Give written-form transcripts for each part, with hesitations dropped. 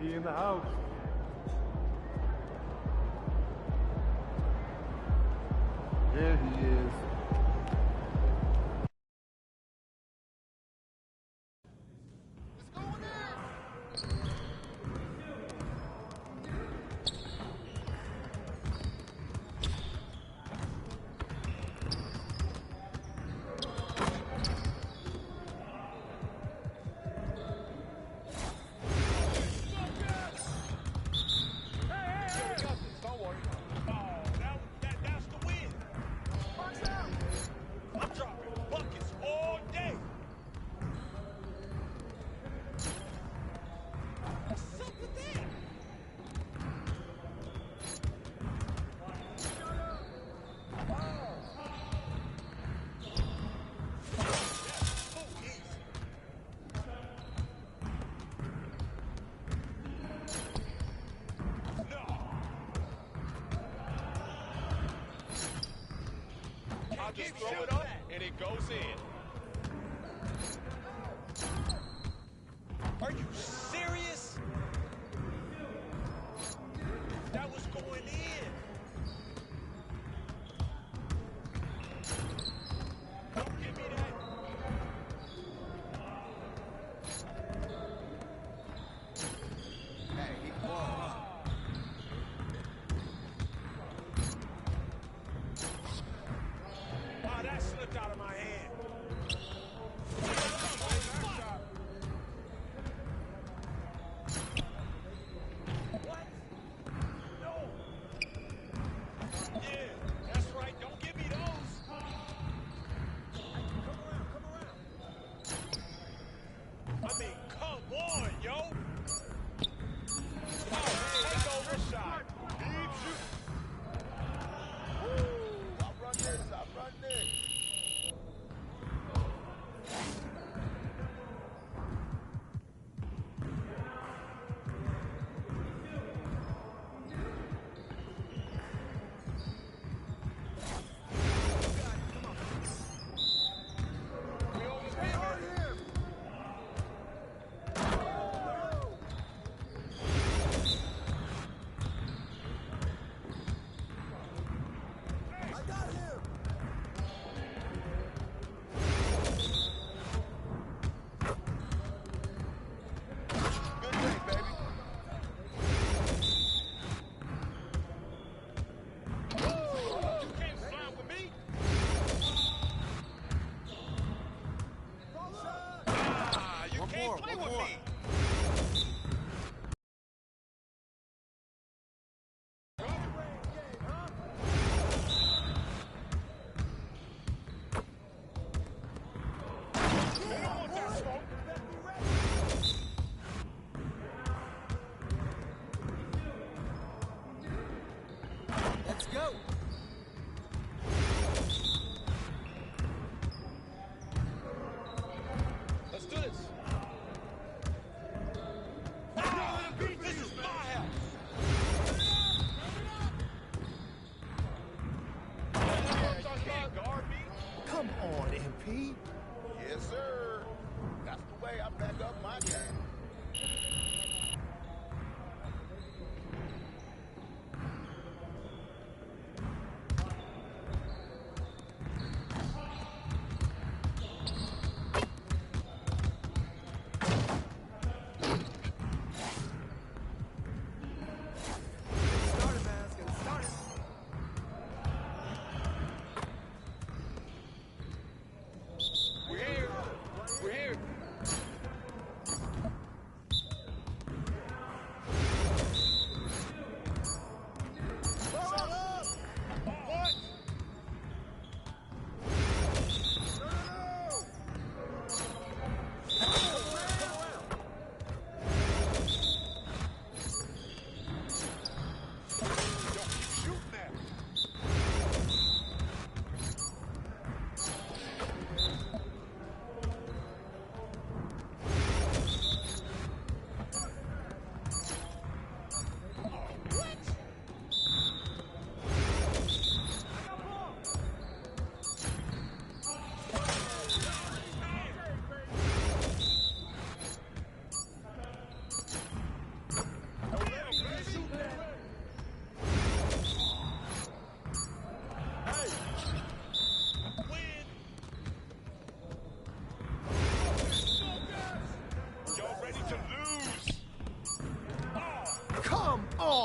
He in the house. There he is. Just throw it up, and it goes in. Are you serious? That was going in. Don't give me that. Hey, he ball. That slipped out of my hand. What? No. Yeah, that's right. Don't give me those. Come around. I mean, come on, yo. Oh, take over shot. Deep shoot. Woo! I run this. Let's go. Let's do this. This is my house. You can't guard me. Come on, MP. Yes, sir. That's the way I back up my game.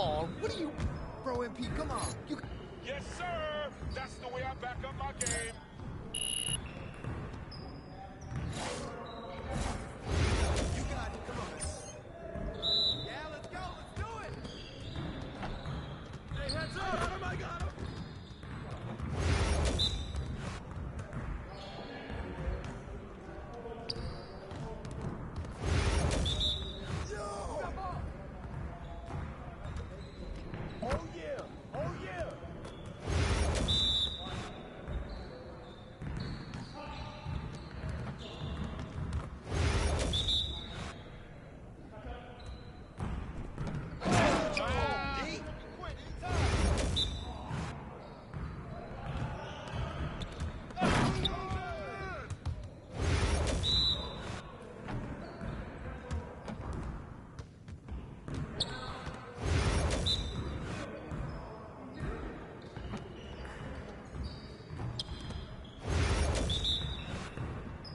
ball. What are you... Bro, MP, come on. You... Yes, sir. That's the way I back up my game. You got it. Come on. Yeah, let's go. Let's do it. Hey, heads up. I got him.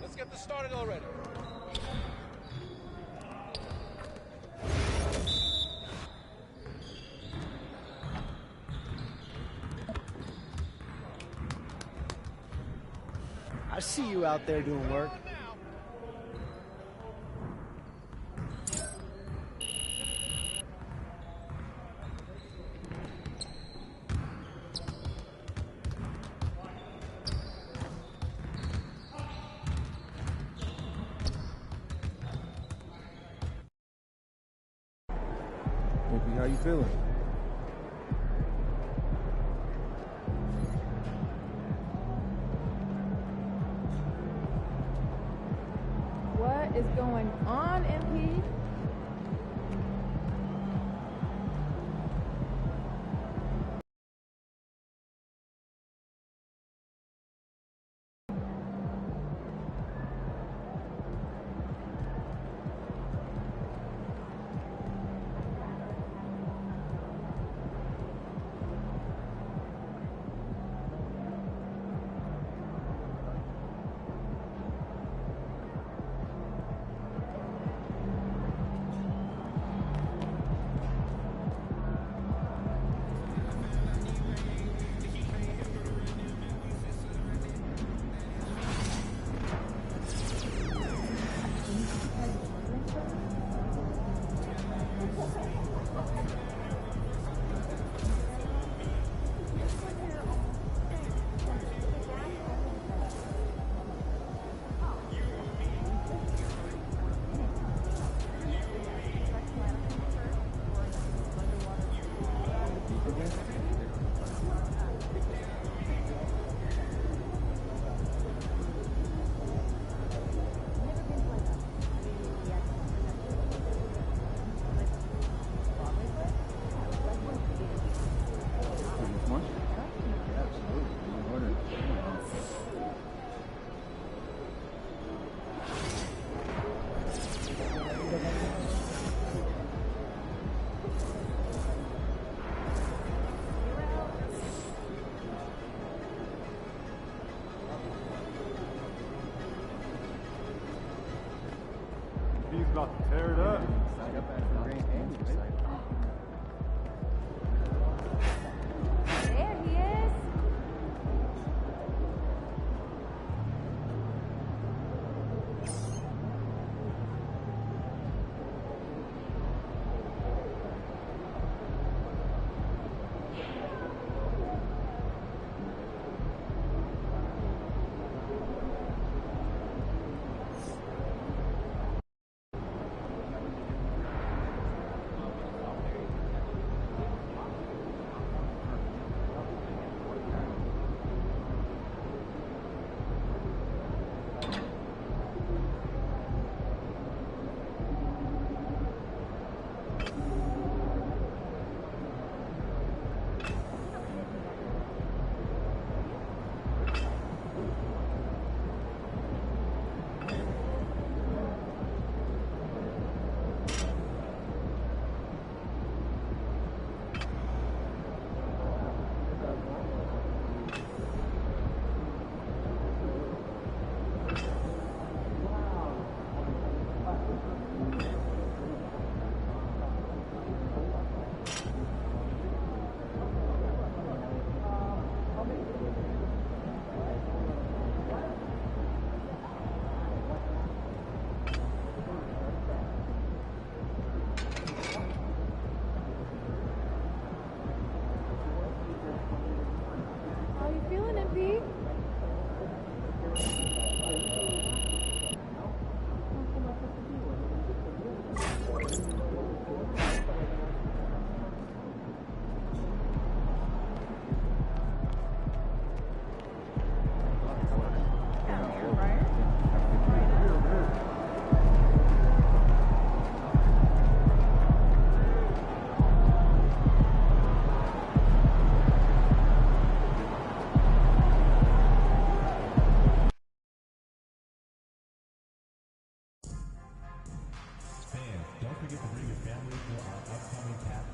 Let's get this started already. I see you out there doing work. MP, how you feeling? What is going on, MP?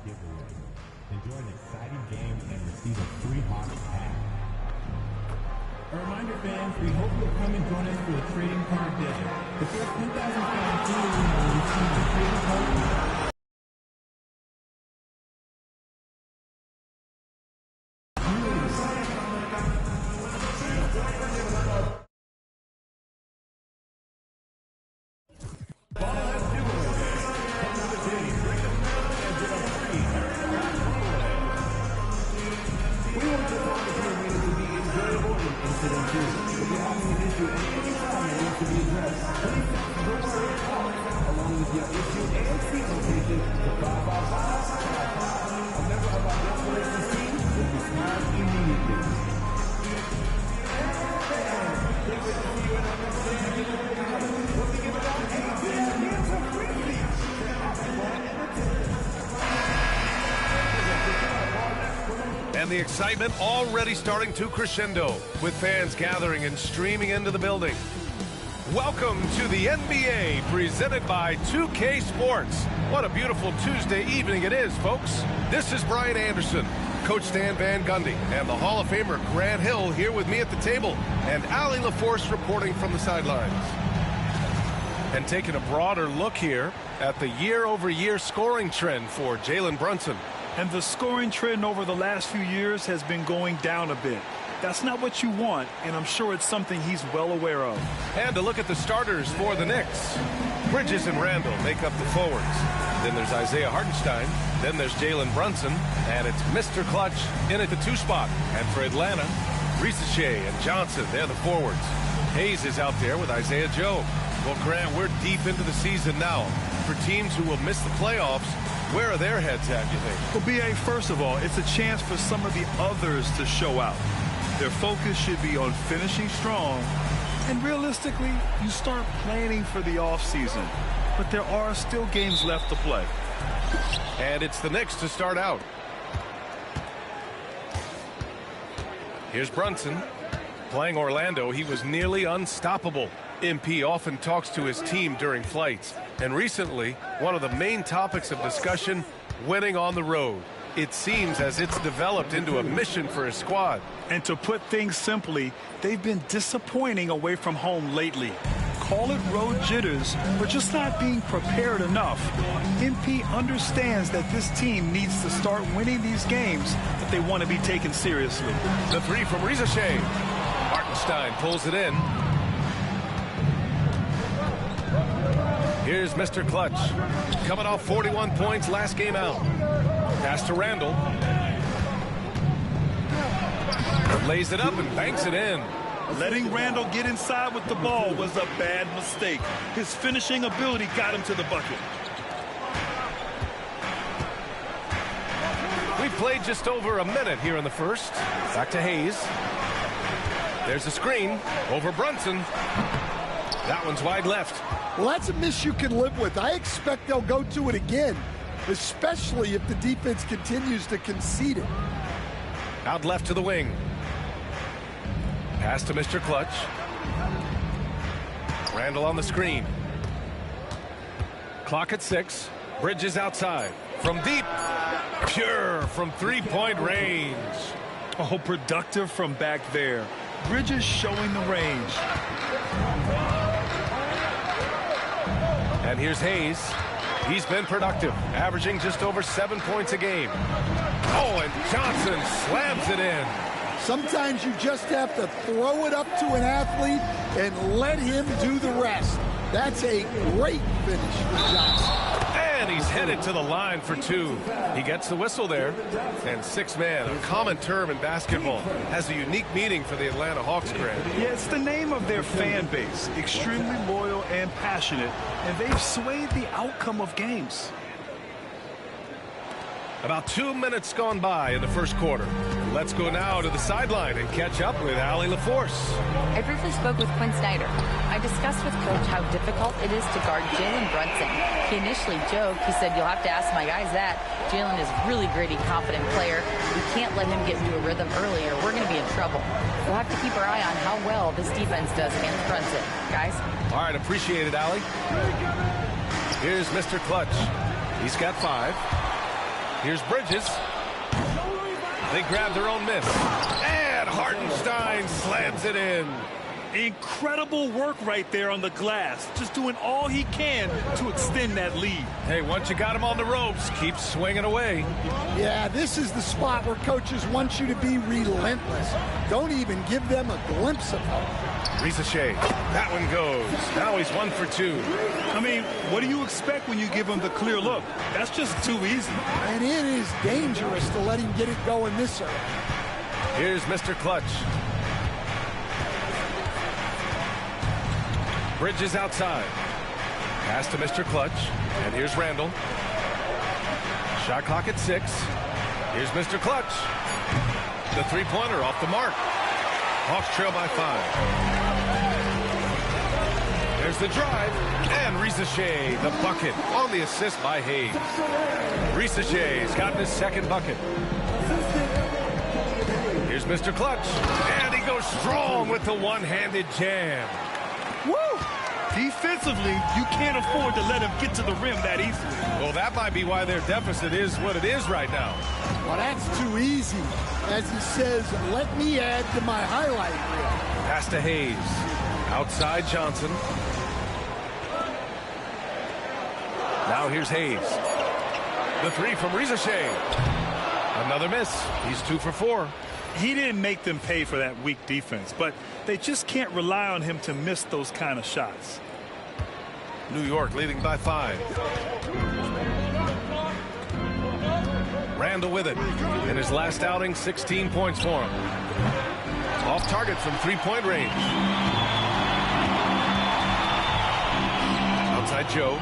giveaway. Enjoy an exciting game and receive a free Hawks hat. A reminder, fans, we hope you'll come and join us for a trading card day. The first 10,000 fans in the room will receive a trading card. And the excitement already starting to crescendo with fans gathering and streaming into the building. Welcome to the NBA presented by 2K Sports. What a beautiful Tuesday evening it is, folks. This is Brian Anderson, Coach Stan Van Gundy, and the Hall of Famer Grant Hill here with me at the table, and Allie LaForce reporting from the sidelines. And taking a broader look here at the year-over-year scoring trend for Jalen Brunson. And the scoring trend over the last few years has been going down a bit. That's not what you want, and I'm sure it's something he's well aware of. And to look at the starters for the Knicks. Bridges and Randall make up the forwards. Then there's Isaiah Hartenstein. Then there's Jalen Brunson. And it's Mr. Clutch in at the 2 spot. And for Atlanta, Risache and Johnson, they're the forwards. Hayes is out there with Isaiah Joe. Well, Grant, we're deep into the season now. For teams who will miss the playoffs, where are their heads at, you think? Well, B.A., first of all, it's a chance for some of the others to show out. Their focus should be on finishing strong. And realistically, you start planning for the offseason. But there are still games left to play. And it's the Knicks to start out. Here's Brunson. Playing Orlando, he was nearly unstoppable. MP often talks to his team during flights. And recently, one of the main topics of discussion, winning on the road. It seems as it's developed into a mission for his squad. And to put things simply, they've been disappointing away from home lately. Call it road jitters, or just not being prepared enough. MP understands that this team needs to start winning these games if they want to be taken seriously. The 3 from Risache. Hartenstein pulls it in. Here's Mr. Clutch, coming off 41 points last game out. Pass to Randall. Lays it up and banks it in. Letting Randall get inside with the ball was a bad mistake. His finishing ability got him to the bucket. We've played just over a minute here in the first. Back to Hayes. There's a screen over Brunson. That one's wide left. Well, that's a miss you can live with. I expect they'll go to it again, especially if the defense continues to concede it. Out left to the wing. Pass to Mr. Clutch. Randall on the screen. Clock at 6. Bridges outside. From deep. Pure from 3-point range. Oh, productive from back there. Bridges showing the range. And here's Hayes. He's been productive, averaging just over 7 points a game. Oh, and Johnson slams it in. Sometimes you just have to throw it up to an athlete and let him do the rest. That's a great finish for Johnson. And he's headed to the line for 2. He gets the whistle there. And 6-man, a common term in basketball, has a unique meaning for the Atlanta Hawks, Grant. Yeah, it's the name of their fan base. Extremely loyal and passionate. And they've swayed the outcome of games. About 2 minutes gone by in the first quarter. Let's go now to the sideline and catch up with Allie LaForce. I briefly spoke with Quinn Snyder. I discussed with Coach how difficult it is to guard Jalen Brunson. He initially joked. He said, "You'll have to ask my guys that. Jalen is a really gritty, confident player. We can't let him get into a rhythm early or we're going to be in trouble. We'll have to keep our eye on how well this defense does against Brunson. Guys?" All right, appreciate it, Allie. Here's Mr. Clutch. He's got 5. Here's Bridges. They grab their own miss. And Hartenstein slams it in. Incredible work right there on the glass. Just doing all he can to extend that lead. Hey, once you got him on the ropes, keep swinging away. Yeah, this is the spot where coaches want you to be relentless. Don't even give them a glimpse of hope. Ricochet. That one goes. Now he's 1 for 2. I mean, what do you expect when you give him the clear look? That's just too easy. And it is dangerous to let him get it going this early. Here's Mr. Clutch. Bridges outside. Pass to Mr. Clutch. And here's Randall. Shot clock at 6. Here's Mr. Clutch. The three-pointer off the mark. Hawks trail by 5. There's the drive. And Ricochet, the bucket on the assist by Hayes. Ricochet's gotten his second bucket. Here's Mr. Clutch. And he goes strong with the one-handed jam. Woo! Defensively, you can't afford to let him get to the rim that easily. Well, that might be why their deficit is what it is right now. Well, that's too easy. As he says, let me add to my highlight reel. Pass to Hayes. Outside Johnson. Now here's Hayes. The three from Ricochet. Another miss. He's 2 for 4. He didn't make them pay for that weak defense, but they just can't rely on him to miss those kind of shots. New York leading by 5. Randall with it. In his last outing, 16 points for him. Off target from three-point range. Outside Joe.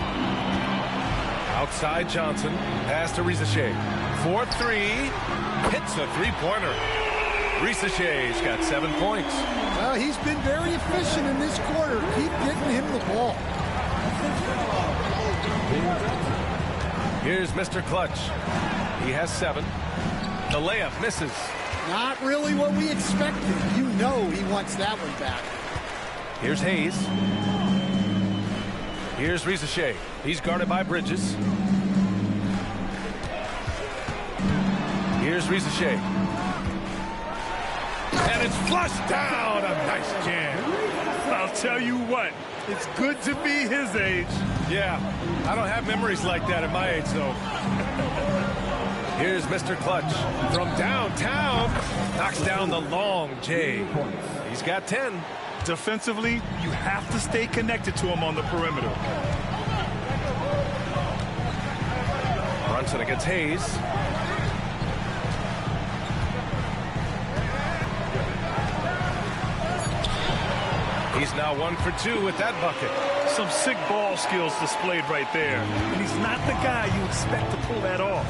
Outside Johnson. Pass to Ricochet. 4-3. Hits a three-pointer. Ricochet's got 7 points. Well, he's been very efficient in this quarter. Keep getting him the ball. Here's Mr. Clutch. He has 7. The layup misses. Not really what we expected. You know he wants that one back. Here's Hayes. Here's Ricochet. He's guarded by Bridges. Here's Ricochet. And it's flushed down. A nice jam. I'll tell you what, it's good to be his age. Yeah, I don't have memories like that at my age, though. Here's Mr. Clutch from downtown. Knocks down the long J. He's got 10. Defensively, you have to stay connected to him on the perimeter. Brunson against Hayes. He's now 1 for 2 with that bucket. Some sick ball skills displayed right there. And he's not the guy you expect to pull that off.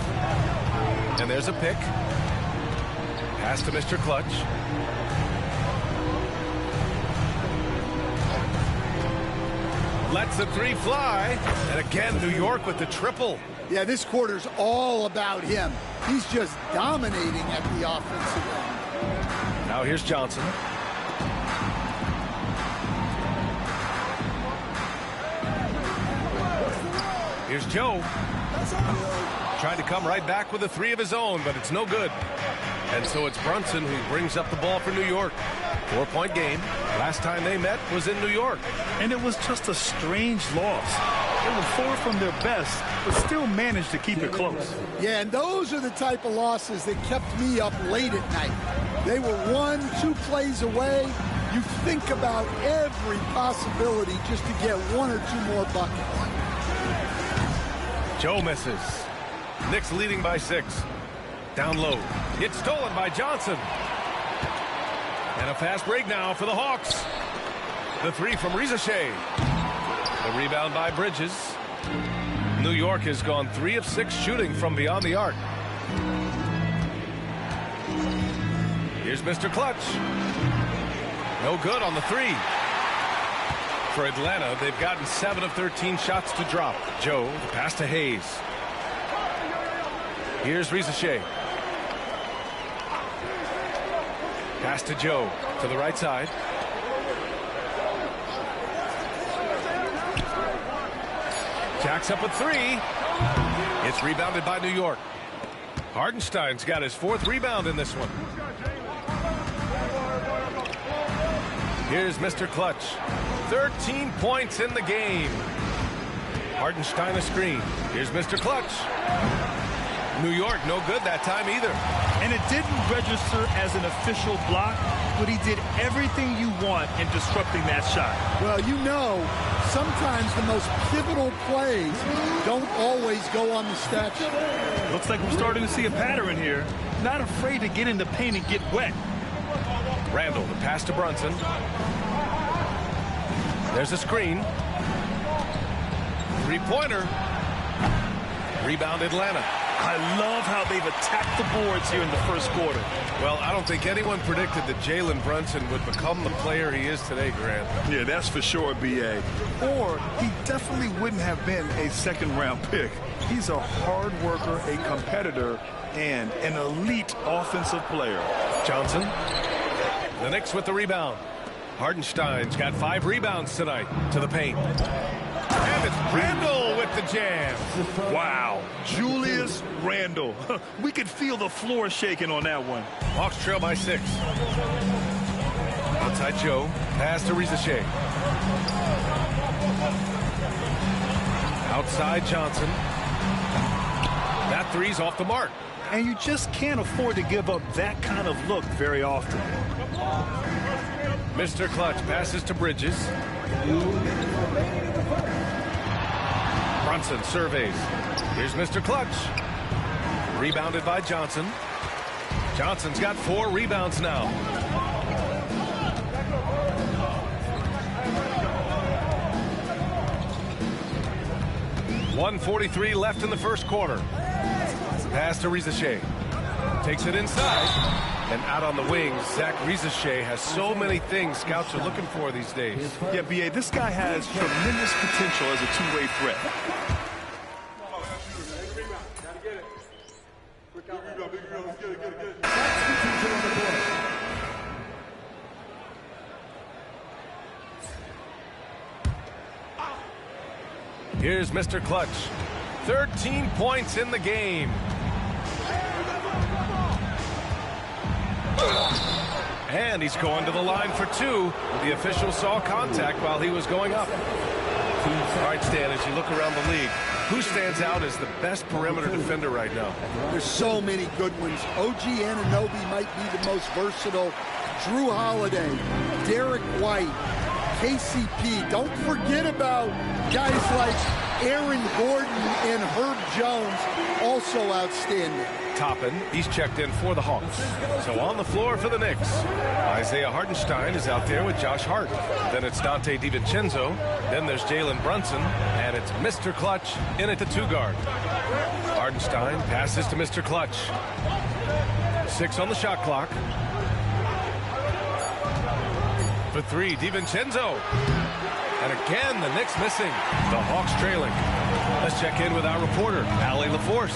And there's a pick. Pass to Mr. Clutch. Lets the three fly. And again, New York with the triple. Yeah, this quarter's all about him. He's just dominating at the offensive end. Now here's Johnson. Here's Joe. Trying to come right back with a 3 of his own, but it's no good. And so it's Brunson who brings up the ball for New York. 4-point game. Last time they met was in New York. And it was just a strange loss. They were far from their best, but still managed to keep it close. Yeah, and those are the type of losses that kept me up late at night. They were 1-2 plays away. You think about every possibility just to get 1 or 2 more buckets. Joe misses. Knicks leading by 6. Down low. It's stolen by Johnson. And a fast break now for the Hawks. The 3 from Ricochet. The rebound by Bridges. New York has gone 3 of 6 shooting from beyond the arc. Here's Mr. Clutch. No good on the 3. For Atlanta, they've gotten 7 of 13 shots to drop. Joe, the pass to Hayes. Here's Ricochet. Pass to Joe to the right side. Jacks up a 3. It's rebounded by New York. Hardenstein's got his 4th rebound in this one. Here's Mr. Clutch. 13 points in the game. Hardenstein a screen. Here's Mr. Clutch. New York, no good that time either. And it didn't register as an official block, but he did everything you want in disrupting that shot. Well, you know, sometimes the most pivotal plays don't always go on the stat sheet. Looks like we're starting to see a pattern here. Not afraid to get in the paint and get wet. Randall, the pass to Brunson. There's a screen. 3-pointer. Rebound Atlanta. I love how they've attacked the boards here in the first quarter. Well, I don't think anyone predicted that Jalen Brunson would become the player he is today, Grant. Yeah, that's for sure, B.A. Or he definitely wouldn't have been a second-round pick. He's a hard worker, a competitor, and an elite offensive player. Johnson. The Knicks with the rebound. Hardenstein's got 5 rebounds tonight to the paint. And it's Randall with the jam. Wow. Julius Randall. We could feel the floor shaking on that one. Hawks trail by 6. Outside Joe. Pass to Rizachet. Outside Johnson. That 3's off the mark. And you just can't afford to give up that kind of look very often. Mr. Clutch passes to Bridges. Brunson surveys. Here's Mr. Clutch. Rebounded by Johnson. Johnson's got 4 rebounds now. .143 left in the first quarter. Pass to Rizachet. Takes it inside. And out on the wings, Zach Rizachet has so many things scouts are looking for these days. Yeah, B.A., this guy has tremendous potential as a two-way threat. Here's Mr. Clutch. 13 points in the game. And he's going to the line for 2. The official saw contact while he was going up. All right, Stan, as you look around the league, who stands out as the best perimeter defender right now? There's so many good ones. OG Anunoby might be the most versatile. Drew Holiday, Derek White, KCP. Don't forget about guys like Aaron Gordon and Herb Jones, also outstanding. Toppin, he's checked in for the Hawks. So on the floor for the Knicks, Isaiah Hartenstein is out there with Josh Hart. Then it's Dante DiVincenzo. Then there's Jalen Brunson. And it's Mr. Clutch in at the 2 guard. Hartenstein passes to Mr. Clutch. 6 on the shot clock. For 3, DiVincenzo. And again, the Knicks missing. The Hawks trailing. Let's check in with our reporter, Allie LaForce.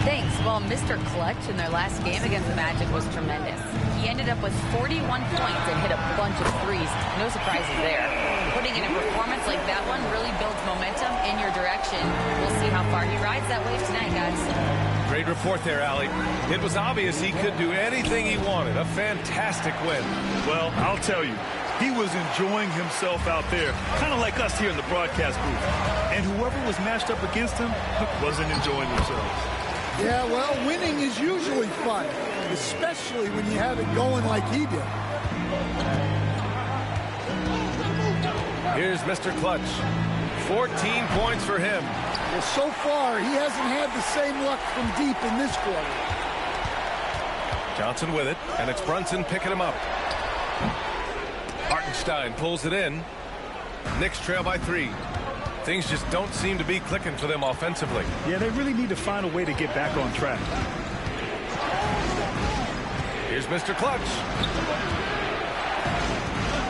Thanks. Well, Mr. Clutch in their last game against the Magic was tremendous. He ended up with 41 points and hit a bunch of threes. No surprises there. Putting in a performance like that one really builds momentum in your direction. We'll see how far he rides that wave tonight, guys. Great report there, Allie. It was obvious he could do anything he wanted. A fantastic win. Well, I'll tell you, he was enjoying himself out there, kind of like us here in the broadcast booth. And whoever was matched up against him wasn't enjoying themselves. Yeah, well, winning is usually fun, especially when you have it going like he did. Here's Mr. Clutch. 14 points for him. Well, so far, he hasn't had the same luck from deep in this quarter. Johnson with it, and it's Brunson picking him up. Hartenstein pulls it in. Knicks trail by 3. Things just don't seem to be clicking for them offensively. Yeah, they really need to find a way to get back on track. Here's Mr. Clutch.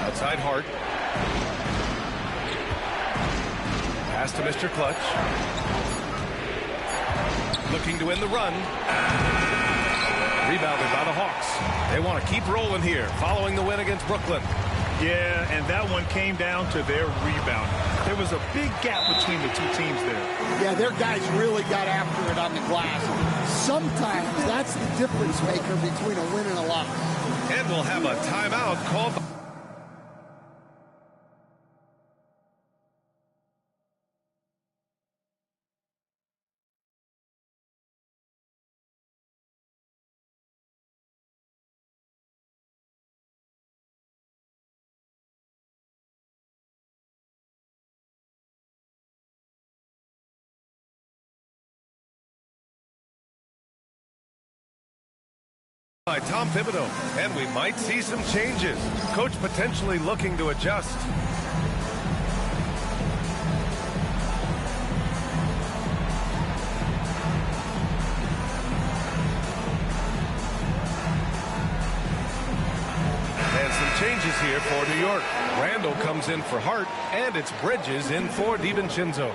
Outside Hart. Pass to Mr. Clutch. Looking to win the run. Rebounded by the Hawks. They want to keep rolling here, following the win against Brooklyn. Yeah, and that one came down to their rebound. There was a big gap between the two teams there. Yeah, their guys really got after it on the glass. Sometimes that's the difference maker between a win and a loss. And we'll have a timeout called by Tom Thibodeau, and we might see some changes. Coach potentially looking to adjust. And some changes here for New York. Randall comes in for Hart, and it's Bridges in for DiVincenzo.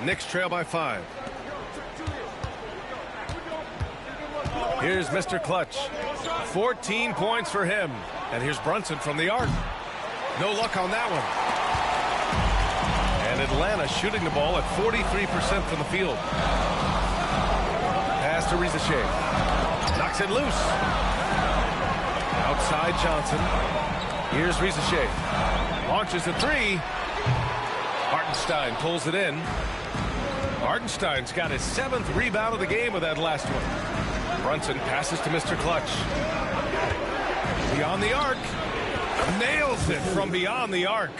Knicks trail by 5. Here's Mr. Clutch. 14 points for him. And here's Brunson from the arc. No luck on that one. And Atlanta shooting the ball at 43% from the field. Pass to Rizachet. Knocks it loose. Outside Johnson. Here's Rizachet. Launches a three. Hartenstein pulls it in. Hartenstein's got his 7th rebound of the game with that last one. Brunson passes to Mr. Clutch. Beyond the arc. Nails it from beyond the arc.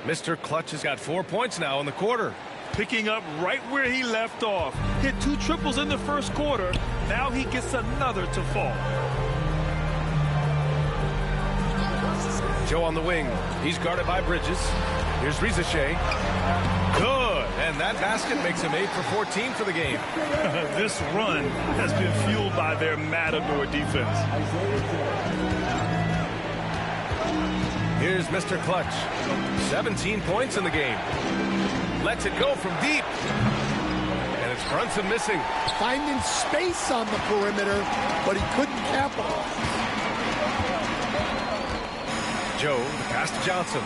Mr. Clutch has got 4 points now in the quarter. Picking up right where he left off. Hit 2 triples in the first quarter. Now he gets another to fall. Joe on the wing. He's guarded by Bridges. Here's Rizachet. Good. And that basket makes him 8 for 14 for the game. This run has been fueled by their Matador defense. Here's Mr. Clutch. 17 points in the game. Lets it go from deep. And it's Brunson missing. Finding space on the perimeter, but he couldn't capitalize. Joe, the pass to Johnson.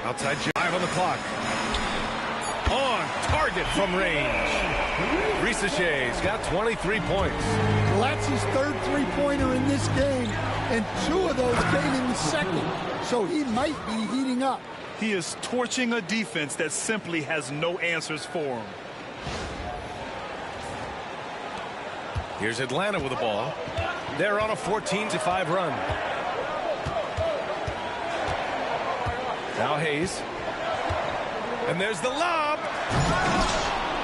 Outside 5 on the clock. On target from range. Rizachet's got 23 points. Well, that's his 3rd three-pointer in this game, and 2 of those came in the second, so he might be heating up. He is torching a defense that simply has no answers for him. Here's Atlanta with the ball. They're on a 14-5 run. Now Hayes. And there's the lob.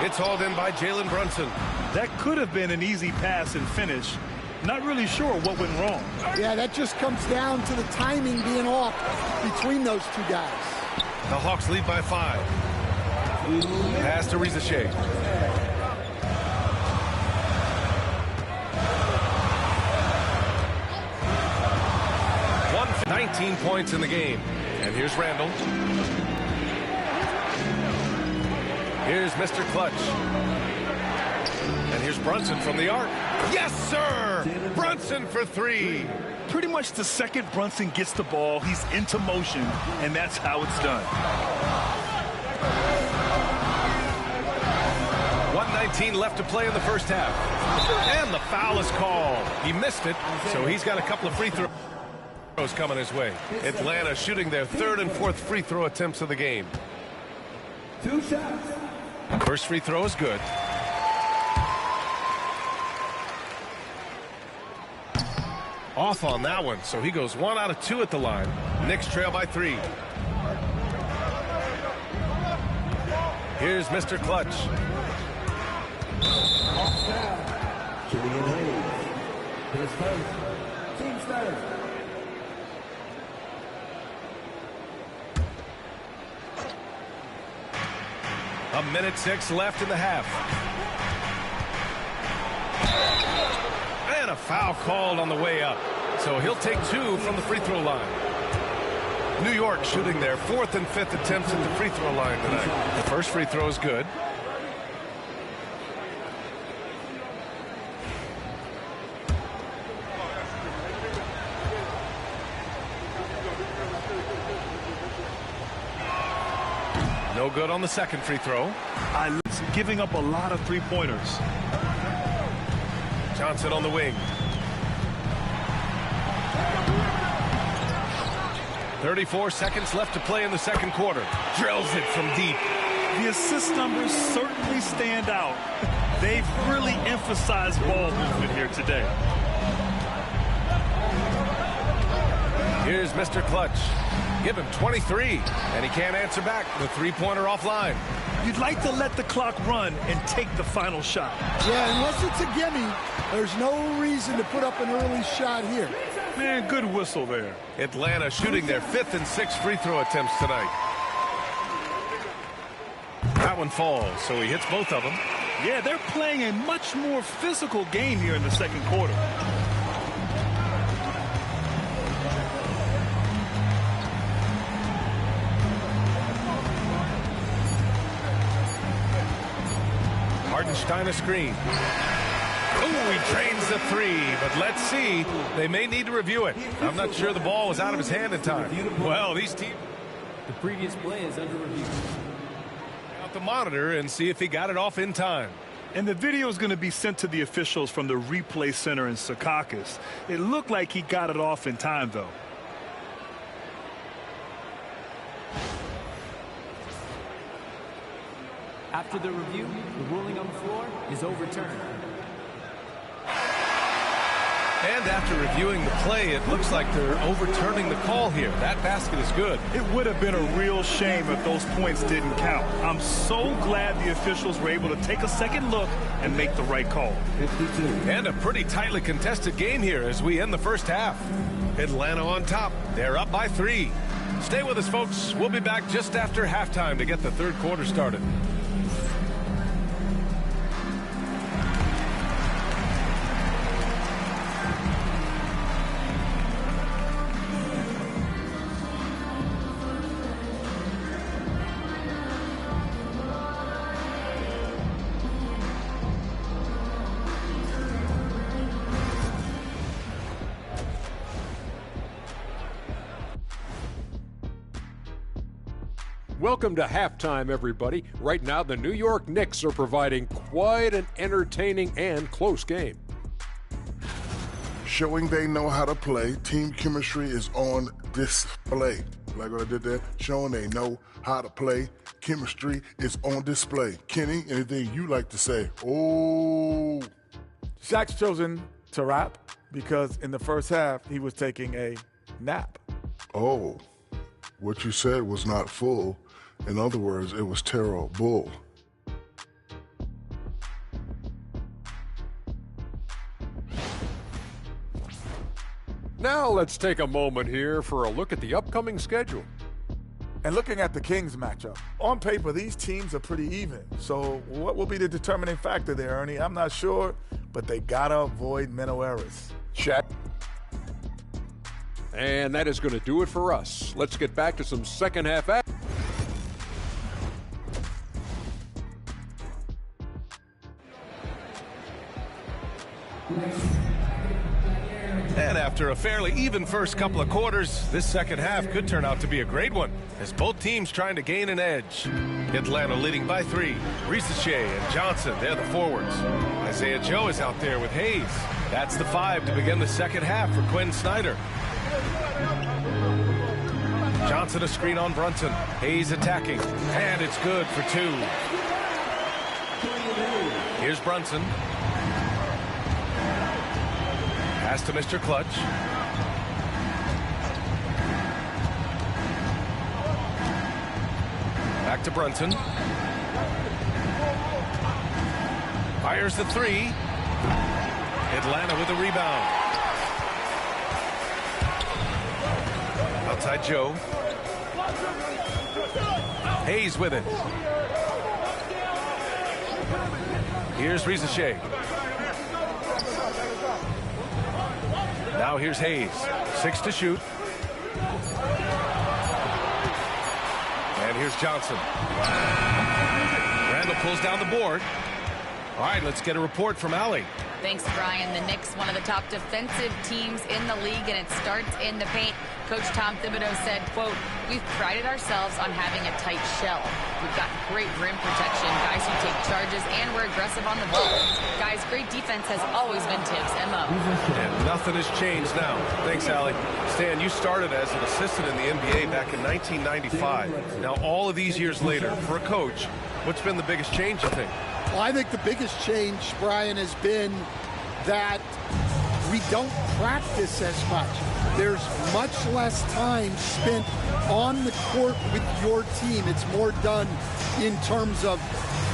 It's hauled in by Jalen Brunson. That could have been an easy pass and finish. Not really sure what went wrong. Yeah, that just comes down to the timing being off between those 2 guys. The Hawks lead by 5. Pass to Rizachet. 19 points in the game. And here's Randall. Here's Mr. Clutch. And here's Brunson from the arc. Yes, sir! Brunson for 3. Pretty much the second Brunson gets the ball, he's into motion, and that's how it's done. 1:19 left to play in the first half. And the foul is called. He missed it, so he's got a couple of free throws coming his way. Atlanta shooting their 3rd and 4th free throw attempts of the game. 2 shots. First free throw is good. Off on that one, so he goes 1 out of 2 at the line. Knicks trail by 3. Here's Mr. Clutch. Killian Hayes. His first. Team starter. A minute 6 left in the half. And a foul called on the way up. So he'll take 2 from the free throw line. New York shooting their 4th and 5th attempts at the free throw line tonight. The first free throw is good. No good on the second free throw. It's giving up a lot of three-pointers. Johnson on the wing. 34 seconds left to play in the second quarter. Drills it from deep. The assist numbers certainly stand out. They've really emphasized ball movement here today. Here's Mr. Clutch. Give him 23, and he can't answer back. The three-pointer offline. You'd like to let the clock run and take the final shot. Yeah, unless it's a gimme, there's no reason to put up an early shot here. Man, good whistle there. Atlanta shooting their 5th and 6th free throw attempts tonight. That one falls, so he hits both of them. Yeah, they're playing a much more physical game here in the second quarter. Hartenstein a screen. Oh, he drains the three, but let's see. They may need to review it. I'm not sure the ball was out of his hand in time. Well, these teams... The previous play is under review. Out the monitor and see if he got it off in time. And the video is going to be sent to the officials from the replay center in Secaucus. It looked like he got it off in time, though. After the review, the ruling on the floor is overturned. And after reviewing the play, it looks like they're overturning the call here. That basket is good. It would have been a real shame if those points didn't count. I'm so glad the officials were able to take a second look and make the right call. 52. And a pretty tightly contested game here as we end the first half. Atlanta on top. They're up by 3. Stay with us, folks. We'll be back just after halftime to get the third quarter started. Welcome to halftime, everybody. Right now, the New York Knicks are providing quite an entertaining and close game. Showing they know how to play, team chemistry is on display. Like what I did there, showing they know how to play, chemistry is on display. Kenny, anything you like to say? Oh. Shaq's chosen to rap because in the first half, he was taking a nap. Oh, what you said was not full. In other words, it was terrible. Now let's take a moment here for a look at the upcoming schedule. And looking at the Kings matchup, on paper, these teams are pretty even. So what will be the determining factor there, Ernie? I'm not sure, but they gotta avoid mental errors. Check. And that is going to do it for us. Let's get back to some second half action. And after a fairly even first couple of quarters, this second half could turn out to be a great one, as both teams trying to gain an edge. Atlanta leading by 3. Ricochet and Johnson, they're the forwards. Isaiah Joe is out there with Hayes. That's the 5 to begin the second half for Quinn Snyder. Johnson a screen on Brunson. Hayes attacking, and it's good for 2. Here's Brunson. Pass to Mr. Clutch. Back to Brunson. Fires the 3. Atlanta with a rebound. Outside Joe. Hayes with it. Here's Ricochet. Now here's Hayes. 6 to shoot. And here's Johnson. Randall pulls down the board. All right, let's get a report from Allie. Thanks, Brian. The Knicks, one of the top defensive teams in the league, and it starts in the paint. Coach Tom Thibodeau said, quote, "We've prided ourselves on having a tight shell. We've got great rim protection, guys who take charges, and we're aggressive on the ball. Guys, great defense has always been Tibbs' MO. And nothing has changed now. Thanks, Allie. Stan, you started as an assistant in the NBA back in 1995. Now, all of these years later, for a coach, what's been the biggest change, you think? Well, I think the biggest change, Brian, has been that we don't practice as much. There's much less time spent on the court with your team. It's more done in terms of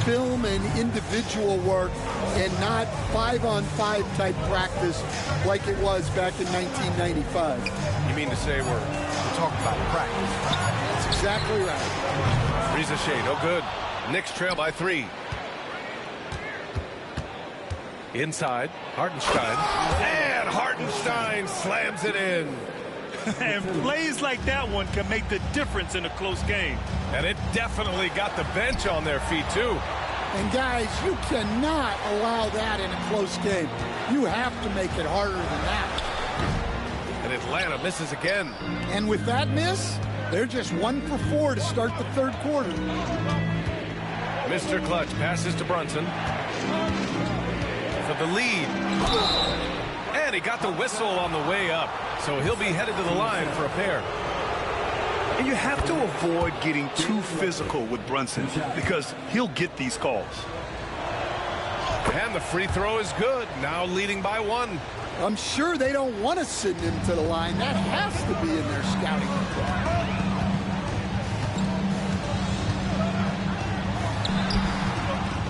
film and individual work and not 5-on-5 type practice like it was back in 1995. You mean to say we're talking about practice? That's exactly right. Reza Shea, no good. Knicks trail by 3. Inside, Hartenstein. And Hartenstein slams it in. And plays like that one can make the difference in a close game. And it definitely got the bench on their feet, too. And, guys, you cannot allow that in a close game. You have to make it harder than that. And Atlanta misses again. And with that miss, they're just 1 for 4 to start the third quarter. Mr. Clutch passes to Brunson for the lead. And he got the whistle on the way up, so he'll be headed to the line for a pair. And you have to avoid getting too physical with Brunson because he'll get these calls. And the free throw is good, now leading by 1. I'm sure they don't want to send him to the line. That has to be in their scouting report.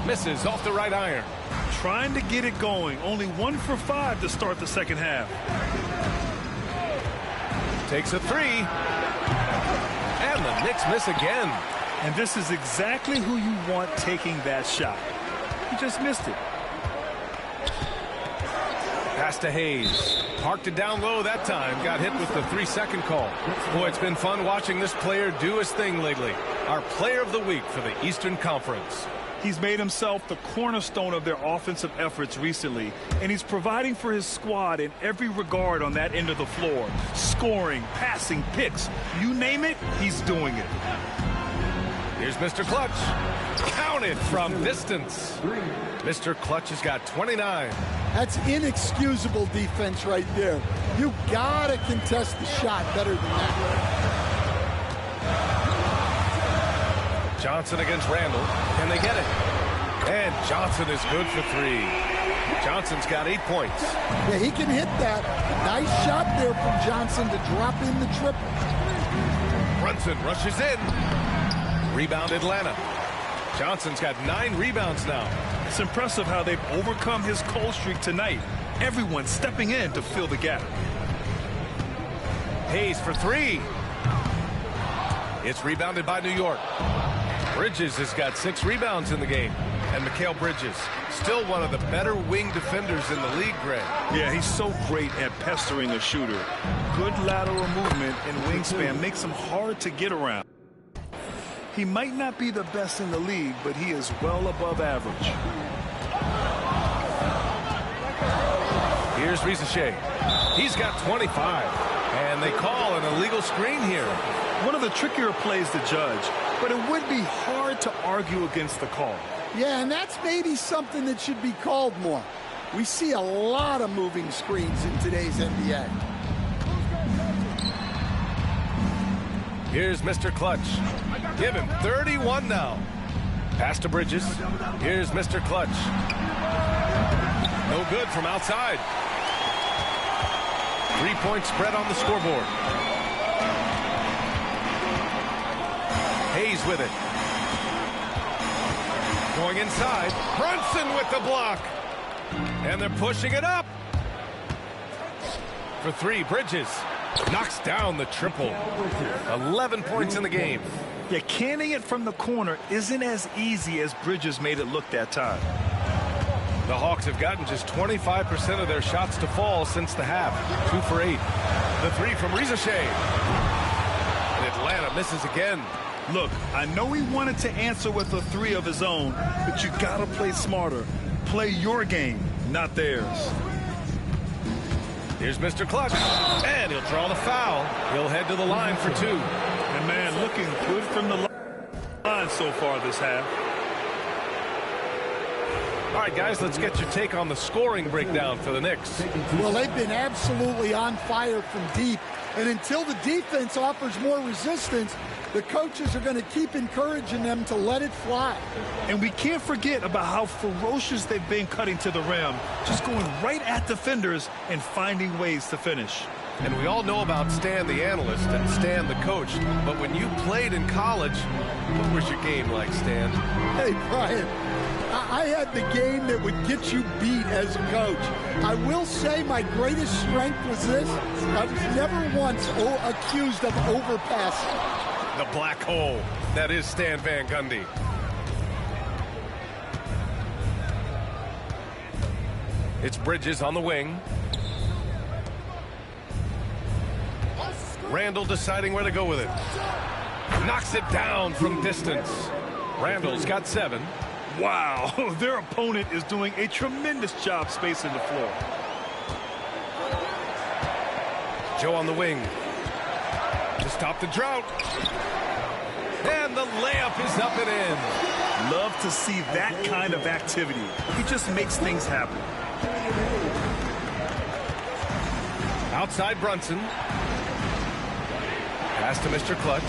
Misses off the right iron. Trying to get it going. Only 1 for 5 to start the second half. Takes a 3. And the Knicks miss again. And this is exactly who you want taking that shot. He just missed it. Pass to Hayes. Parked it down low that time. Got hit with the 3-second call. Boy, it's been fun watching this player do his thing lately. Our player of the week for the Eastern Conference. He's made himself the cornerstone of their offensive efforts recently, and he's providing for his squad in every regard on that end of the floor. Scoring, passing, picks, you name it, he's doing it. Here's Mr. Clutch. Counted from distance. Mr. Clutch has got 29. That's inexcusable defense right there. You gotta contest the shot better than that. Johnson against Randall. Can they get it? And Johnson is good for 3. Johnson's got 8 points. Yeah, he can hit that. Nice shot there from Johnson to drop in the triple. Brunson rushes in. Rebound Atlanta. Johnson's got 9 rebounds now. It's impressive how they've overcome his cold streak tonight. Everyone stepping in to fill the gap. Hayes for 3. It's rebounded by New York. Bridges has got 6 rebounds in the game. And Mikal Bridges, still one of the better wing defenders in the league, Greg. Yeah, he's so great at pestering a shooter. Good lateral movement and wingspan makes him hard to get around. He might not be the best in the league, but he is well above average. Here's Reza Shea. He's got 25. And they call an illegal screen here. One of the trickier plays to judge, but it would be hard to argue against the call. Yeah, and that's maybe something that should be called more. We see a lot of moving screens in today's NBA. Here's Mr. Clutch. Give him 31 now. Pass to Bridges. Here's Mr. Clutch. No good from outside. 3-point spread on the scoreboard. Hayes with it. Going inside. Brunson with the block. And they're pushing it up. For 3, Bridges knocks down the triple. 11 points in the game. Yeah, canning it from the corner isn't as easy as Bridges made it look that time. The Hawks have gotten just 25% of their shots to fall since the half. 2 for 8. The 3 from Reza Shea. And Atlanta misses again. Look, I know he wanted to answer with a 3 of his own, but you gotta play smarter. Play your game, not theirs. Here's Mr. Clutch. And he'll draw the foul. He'll head to the line for 2. And man, looking good from the line. So far this half. All right, guys, let's get your take on the scoring breakdown for the Knicks. Well, they've been absolutely on fire from deep. And until the defense offers more resistance, the coaches are going to keep encouraging them to let it fly. And we can't forget about how ferocious they've been cutting to the rim, just going right at defenders and finding ways to finish. And we all know about Stan the analyst and Stan the coach, but when you played in college, what was your game like, Stan? Hey, Brian, I had the game that would get you beat as a coach. I will say my greatest strength was this. I was never once accused of overpassing. The black hole. That is Stan Van Gundy. It's Bridges on the wing. Randall deciding where to go with it. Knocks it down from distance. Randall's got 7. Wow, their opponent is doing a tremendous job spacing the floor. Joe on the wing to stop the drought. And the layup is up and in. Love to see that kind of activity. He just makes things happen. Outside Brunson. Pass to Mr. Clutch.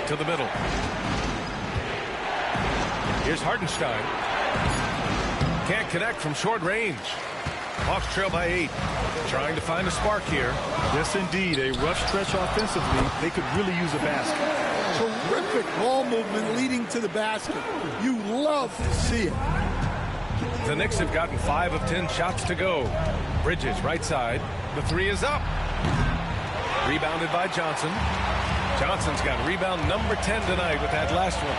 To the middle. Here's Hartenstein. Can't connect from short range. Hawks trail by 8. Trying to find a spark here. Yes, indeed. A rough stretch offensively. They could really use a basket. Terrific ball movement leading to the basket. You love to see it. The Knicks have gotten 5 of 10 shots to go. Bridges, right side. The 3 is up. Rebounded by Johnson. Johnson's got rebound number 10 tonight with that last one.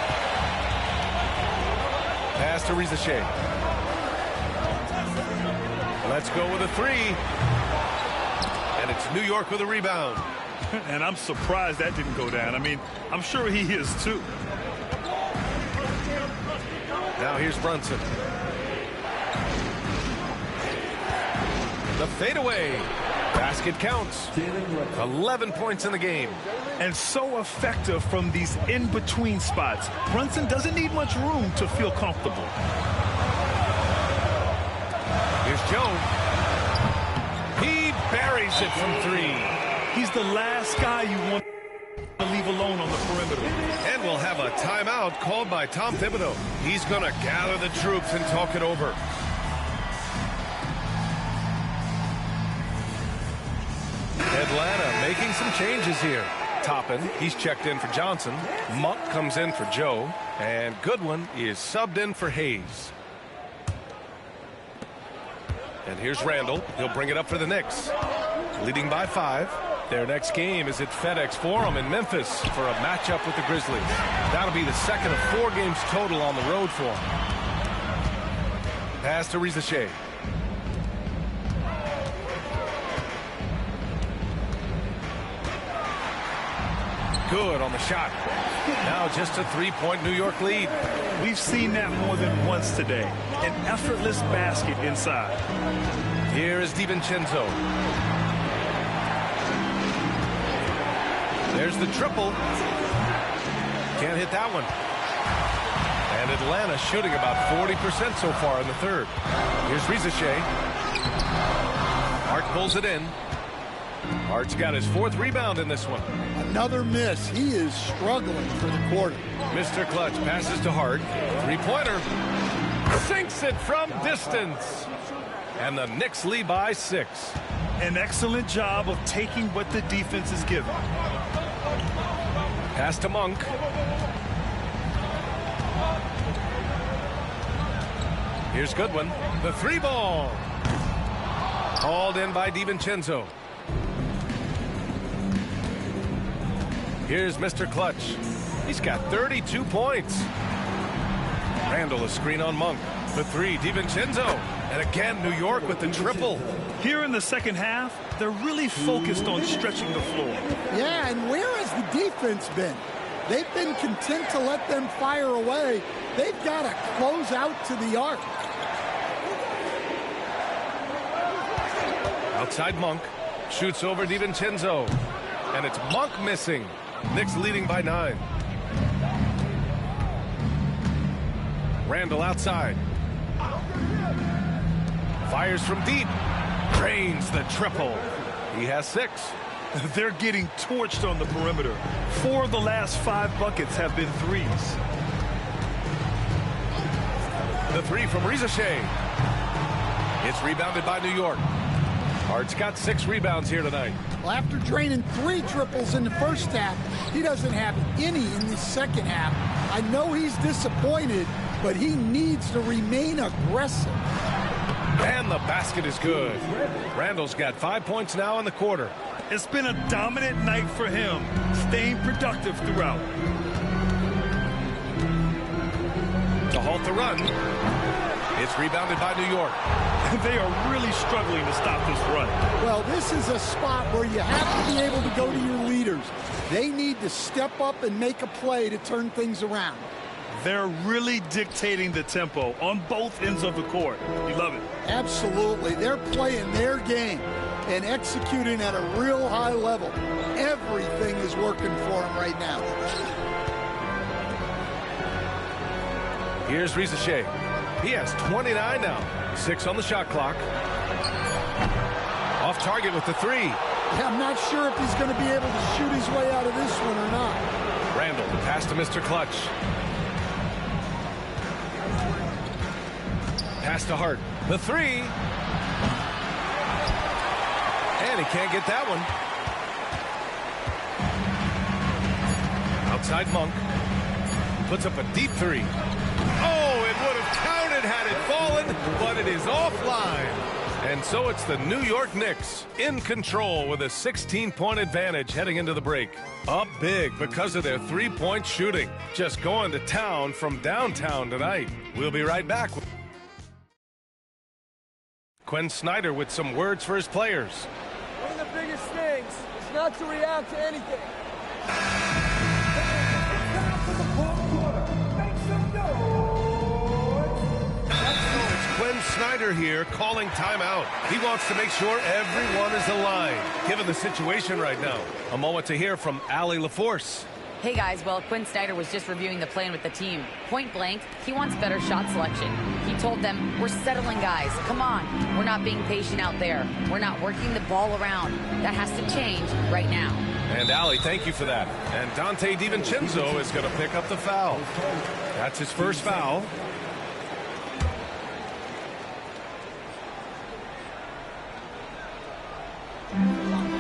Pass to Rizachet. Let's go with a 3. And it's New York with a rebound. And I'm surprised that didn't go down. I mean, I'm sure he is too. Now here's Brunson. The fadeaway. Basket counts. 11 points in the game. And so effective from these in-between spots. Brunson doesn't need much room to feel comfortable. Here's Joe. He buries it from 3. He's the last guy you want to leave alone on the perimeter. And we'll have a timeout called by Tom Thibodeau. He's going to gather the troops and talk it over. Atlanta making some changes here. Toppin, he's checked in for Johnson. Monk comes in for Joe. And Goodwin is subbed in for Hayes. And here's Randall. He'll bring it up for the Knicks. Leading by 5. Their next game is at FedEx Forum in Memphis for a matchup with the Grizzlies. That'll be the second of 4 games total on the road for them. Pass to Rizachet. Good on the shot. Now just a 3-point New York lead. We've seen that more than once today. An effortless basket inside. Here is DiVincenzo. There's the triple. Can't hit that one. And Atlanta shooting about 40% so far in the third. Here's Rizachet. Hart pulls it in. Hart's got his 4th rebound in this one. Another miss. He is struggling for the quarter. Mr. Clutch passes to Hart. 3-pointer. Sinks it from distance. And the Knicks lead by 6. An excellent job of taking what the defense is giving. Pass to Monk. Here's Goodwin. The 3-ball. Hauled in by DiVincenzo. Here's Mr. Clutch. He's got 32 points. Randall a screen on Monk. The 3, DiVincenzo. And again, New York with the triple. Here in the second half, they're really focused on stretching the floor. Yeah, and where has the defense been? They've been content to let them fire away. They've got to close out to the arc. Outside Monk. Shoots over DiVincenzo. And it's Monk missing. Knicks leading by 9. Randall outside. Fires from deep. Drains the triple. He has 6. They're getting torched on the perimeter. 4 of the last 5 buckets have been threes. The 3 from Rizachet. It's rebounded by New York. Hart's got 6 rebounds here tonight. Well, after draining 3 triples in the first half, he doesn't have any in the second half. I know he's disappointed, but he needs to remain aggressive. And the basket is good. Randall's got 5 points now in the quarter. It's been a dominant night for him, staying productive throughout. To halt the run. It's rebounded by New York. They are really struggling to stop this run. Well, this is a spot where you have to be able to go to your leaders. They need to step up and make a play to turn things around. They're really dictating the tempo on both ends of the court. You love it. Absolutely. They're playing their game and executing at a real high level. Everything is working for them right now. Here's Rizachet. He has 29 now. 6 on the shot clock. Off target with the 3. Yeah, I'm not sure if he's going to be able to shoot his way out of this one or not. Randall, pass to Mr. Clutch. Pass to Hart. The 3. And he can't get that one. Outside Monk. Puts up a deep 3. Oh, it would have counted had it fallen, but it is offline. And so it's the New York Knicks in control with a 16-point advantage heading into the break. Up big because of their 3-point shooting. Just going to town from downtown tonight. We'll be right back. Quinn Snyder with some words for his players. One of the biggest things is not to react to anything. Quinn Snyder here calling timeout. He wants to make sure everyone is aligned, given the situation right now. A moment to hear from Allie LaForce. Hey guys, well, Quinn Snyder was just reviewing the plan with the team. Point blank, he wants better shot selection. He told them, we're settling guys, come on. We're not being patient out there. We're not working the ball around. That has to change right now. And Allie, thank you for that. And Dante DiVincenzo is going to pick up the foul. That's his first foul.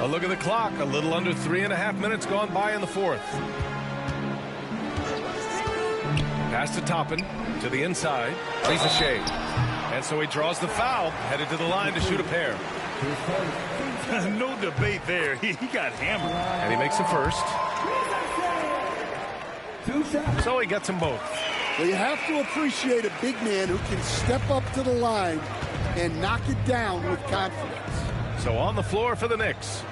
A look at the clock. A little under 3.5 minutes gone by in the 4th. Pass to Toppin, to the inside. Rizachet. And so he draws the foul, headed to the line to shoot a pair. No debate there. He got hammered. And he makes the first. So he gets them both. Well, you have to appreciate a big man who can step up to the line and knock it down with confidence. So on the floor for the Knicks,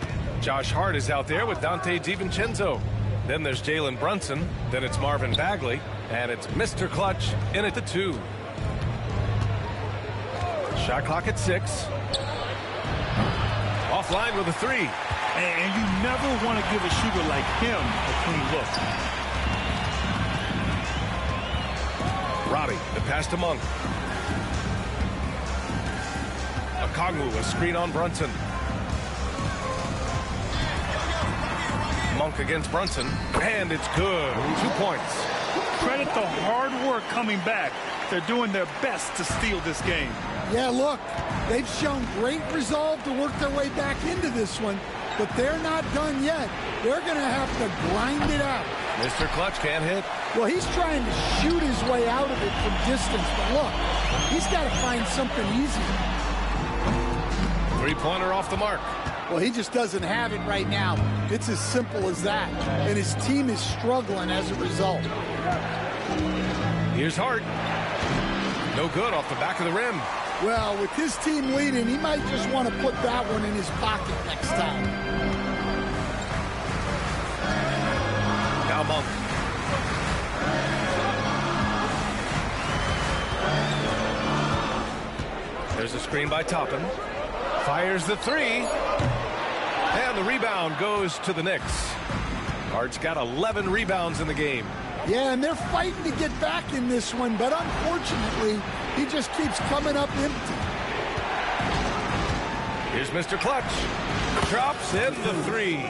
Josh Hart is out there with Dante DiVincenzo. Then there's Jalen Brunson. Then it's Marvin Bagley. And it's Mr. Clutch in at the 2. Shot clock at 6. Offline with a 3. And you never want to give a shooter like him a clean look. Robbie, the pass to Monk. Okongwu, a screen on Brunson. Monk against Brunson, and it's good. 2 points. Credit the hard work coming back. They're doing their best to steal this game. Yeah, look, they've shown great resolve to work their way back into this one, but they're not done yet. They're going to have to grind it out. Mr. Clutch can't hit. Well, he's trying to shoot his way out of it from distance, but look, he's got to find something easy. 3-pointer off the mark. Well, he just doesn't have it right now. It's as simple as that. And his team is struggling as a result. Here's Hart. No good off the back of the rim. Well, with his team leading, he might just want to put that one in his pocket next time. Now Monk. There's a screen by Toppin. Fires the 3. the rebound goes to the Knicks. Hart's got 11 rebounds in the game. Yeah, and they're fighting to get back in this one, but unfortunately, he just keeps coming up empty. Here's Mr. Clutch. Drops in the three.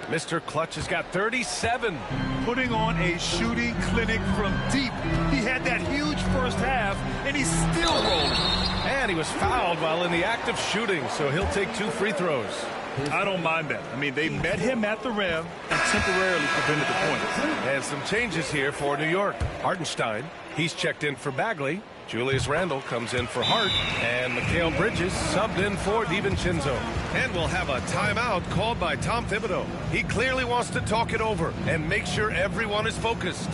Mr. Clutch has got 37. Putting on a shooting clinic from deep. He had that huge first half, and he's still rolling. And he was fouled while in the act of shooting, so he'll take 2 free throws. I don't mind that. I mean, they met him at the rim and temporarily prevented the points. And some changes here for New York. Hartenstein, he's checked in for Bagley. Julius Randle comes in for Hart. And Mikal Bridges subbed in for DiVincenzo. And we'll have a timeout called by Tom Thibodeau. He clearly wants to talk it over and make sure everyone is focused.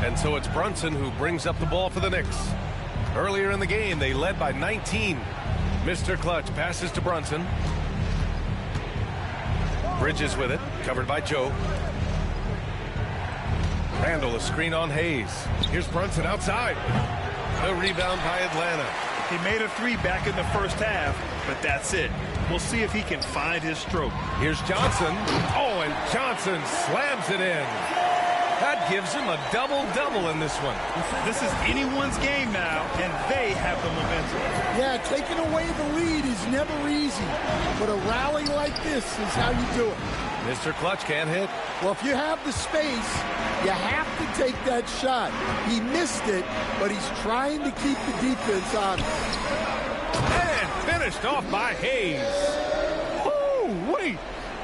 And so it's Brunson who brings up the ball for the Knicks. Earlier in the game, they led by 19. Mr. Clutch passes to Brunson. Bridges with it, covered by Joe. Randle, a screen on Hayes. Here's Brunson outside. The rebound by Atlanta. He made a 3 back in the first half, but that's it. We'll see if he can find his stroke. Here's Johnson. Oh, and Johnson slams it in. That gives him a double-double in this one. This is anyone's game now, and they have the momentum. Yeah, taking away the lead is never easy, but a rally like this is how you do it. Mr. Clutch can't hit. Well, if you have the space, you have to take that shot. He missed it, but he's trying to keep the defense on him. And finished off by Hayes. Oh, wait.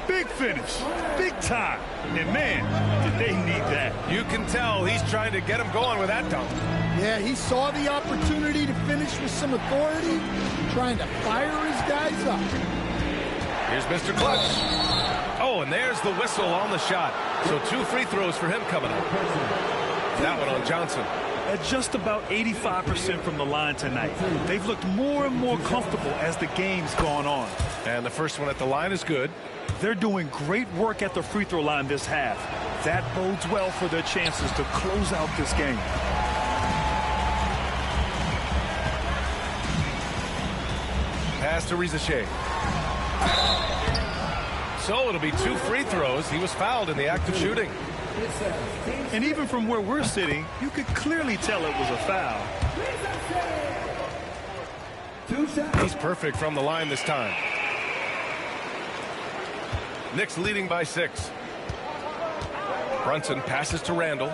Big finish. Big time. And, man, did they need that. You can tell he's trying to get him going with that dunk. Yeah, he saw the opportunity to finish with some authority, trying to fire his guys up. Here's Mr. Clutch. Oh, and there's the whistle on the shot. So 2 free throws for him coming up. That one on Johnson. At just about 85% from the line tonight. They've looked more and more comfortable as the game's gone on. And the first one at the line is good. They're doing great work at the free throw line this half. That bodes well for their chances to close out this game. Pass to Rizachet. So it'll be 2 free throws. He was fouled in the act of shooting. And even from where we're sitting, you could clearly tell it was a foul. He's perfect from the line this time. Knicks leading by 6. Brunson passes to Randle.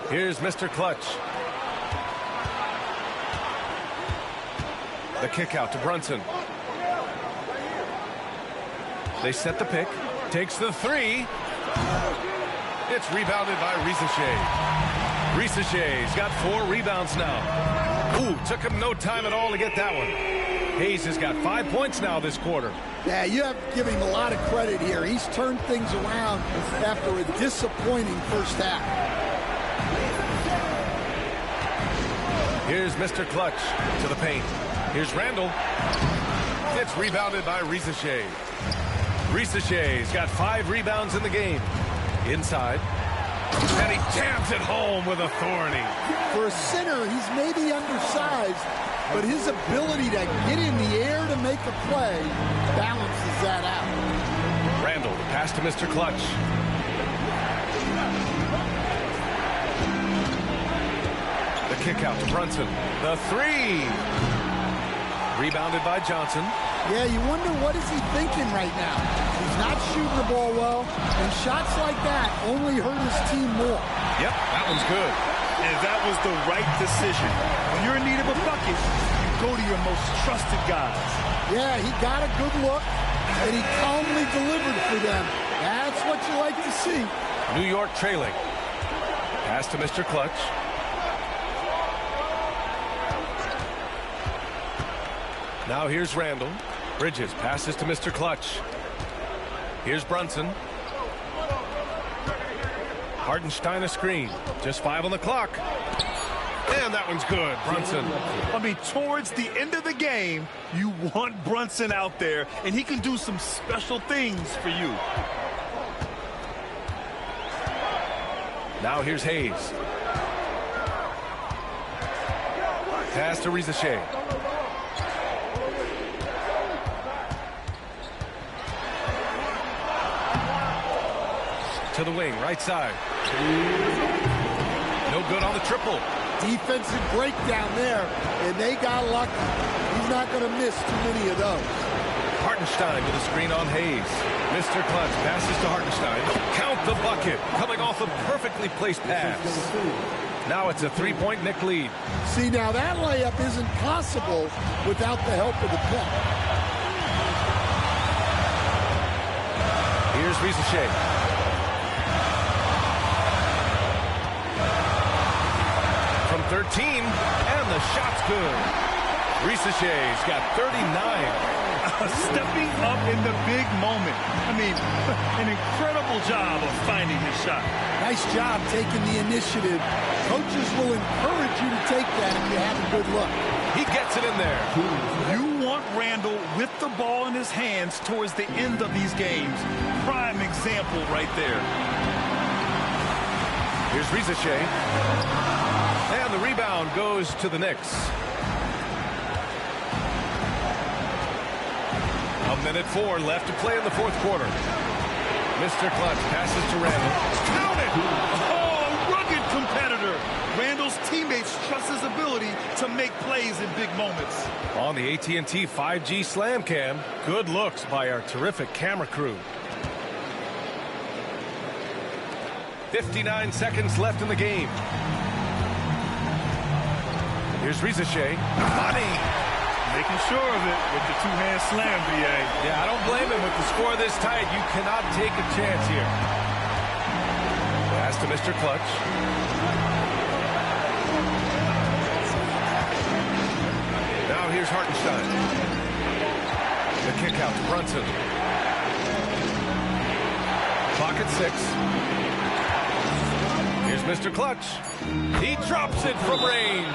Here's Mr. Clutch. The kick out to Brunson. They set the pick. Takes the 3. It's rebounded by Rizachet. Rizachet's got 4 rebounds now. Ooh, took him no time at all to get that one. Hayes has got 5 points now this quarter. Yeah, you have to give him a lot of credit here. He's turned things around after a disappointing first half. Here's Mr. Clutch to the paint. Here's Randle. It's rebounded by Rizachet. Rizachet's got 5 rebounds in the game. Inside. And he jams it home with authority. For a center, he's maybe undersized, but his ability to get in the air to make a play balances that out. Randle, pass to Mr. Clutch. The kick out to Brunson. The 3. Rebounded by Johnson. Yeah, you wonder what is he thinking right now. He's not shooting the ball well, and shots like that only hurt his team more. Yep, that one's good. And that was the right decision. When you're in need of a bucket, you go to your most trusted guys. Yeah, he got a good look, and he calmly delivered for them. That's what you like to see. New York trailing. Pass to Mr. Clutch. Now here's Randle. Bridges passes to Mr. Clutch. Here's Brunson. Hartenstein a screen. Just 5 on the clock. And that one's good, Brunson. I mean, towards the end of the game, you want Brunson out there, and he can do some special things for you. Now here's Hayes. Pass to Rizachet. To the wing, right side. No good on the triple. Defensive breakdown there, and they got lucky. He's not going to miss too many of those. Hartenstein with a screen on Hayes. Mr. Clutch passes to Hartenstein. Count the bucket. Coming off a perfectly placed pass. Now it's a three-point Knick lead. See, now that layup isn't possible without the help of the pick. Here's Rizachet. From 13, and the shot's good. Rizachet's got 39. Stepping up in the big moment. I mean, an incredible job of finding his shot. Nice job taking the initiative. Coaches will encourage you to take that if you have a good look. He gets it in there. You want Randall with the ball in his hands towards the end of these games. Prime example right there. Here's Rizachet. And the rebound goes to the Knicks. A minute 4 left to play in the fourth quarter. Mr. Clutch passes to Randall. Count it! Oh, a rugged competitor. Randall's teammates trust his ability to make plays in big moments. On the AT&T 5G Slam Cam, good looks by our terrific camera crew. 59 seconds left in the game. Here's Rizachet. Money! Making sure of it with the two-hand slam, B.A. Yeah, I don't blame him. With the score this tight, you cannot take a chance here. Pass to Mr. Clutch. Now here's Hartenstein. The kick out to Brunson. Clock at 6. Here's Mr. Clutch. He drops it from range.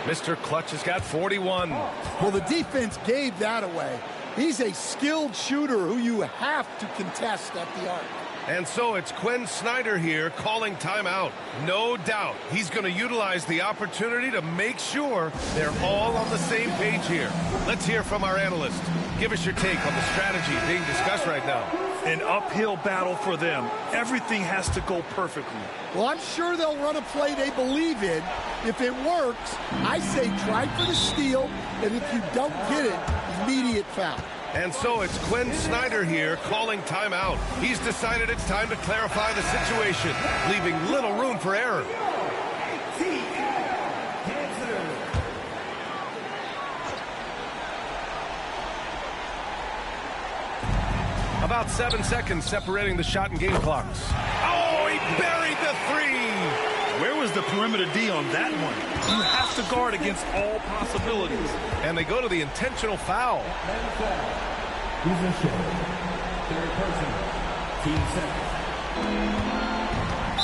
Mr. Clutch has got 41. Well, the defense gave that away. He's a skilled shooter who you have to contest at the arc. And so it's Quinn Snyder here calling timeout. No doubt he's going to utilize the opportunity to make sure they're all on the same page here. Let's hear from our analyst. Give us your take on the strategy being discussed right now. An uphill battle for them. Everything has to go perfectly. Well, I'm sure they'll run a play they believe in. If it works, I say try for the steal, and if you don't get it, immediate foul. And so it's Quinn Snyder here calling timeout. He's decided it's time to clarify the situation, leaving little room for error. About 7 seconds separating the shot and game clocks. Oh, he buried the three! Where was the perimeter D on that one? You have to guard against all possibilities. And they go to the intentional foul.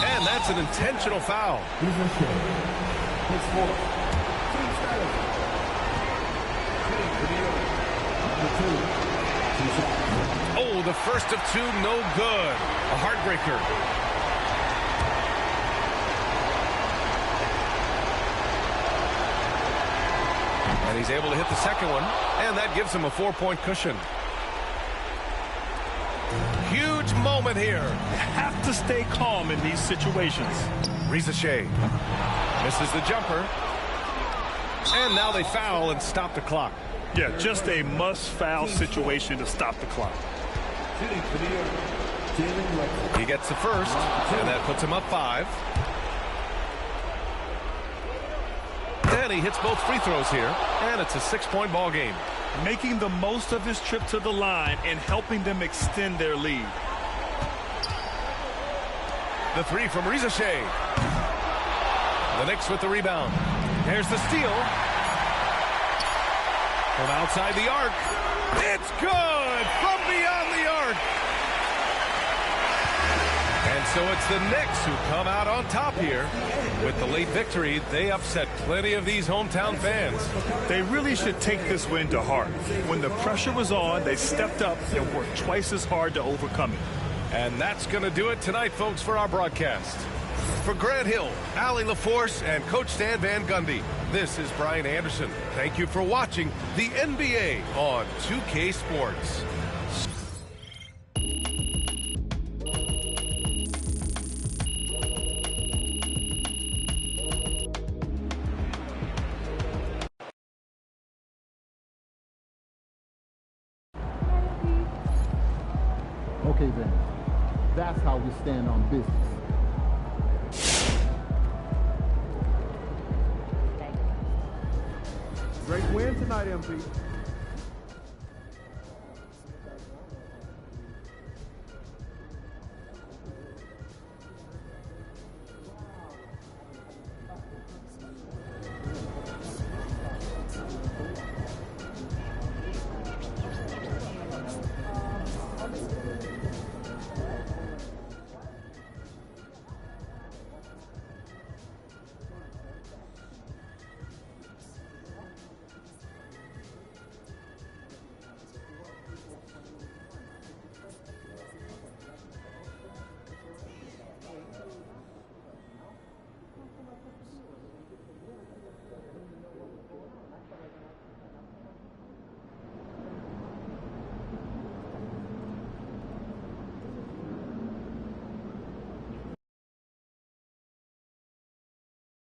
And that's an intentional foul. Oh, the first of two, no good. A heartbreaker. And he's able to hit the second one, and that gives him a 4-point cushion. Huge moment here. You have to stay calm in these situations. Rizachet misses the jumper. And now they foul and stop the clock. Yeah, just a must-foul situation to stop the clock. He gets the first, and that puts him up 5. And he hits both free throws here, and it's a 6-point ball game. Making the most of his trip to the line and helping them extend their lead. The three from Rizachet. The Knicks with the rebound. There's the steal. From outside the arc. It's good from beyond the arc. And And so it's the Knicks who come out on top here. With the late victory, they upset plenty of these hometown fans. They really should take this win to heart. When the pressure was on, they stepped up and worked twice as hard to overcome it. And that's going to do it tonight, folks, for our broadcast. For Grant Hill, Allie LaForce, and Coach Stan Van Gundy, this is Brian Anderson. Thank you for watching the NBA on 2K Sports. Okay, then. That's how we stand on business. Great win tonight, MP.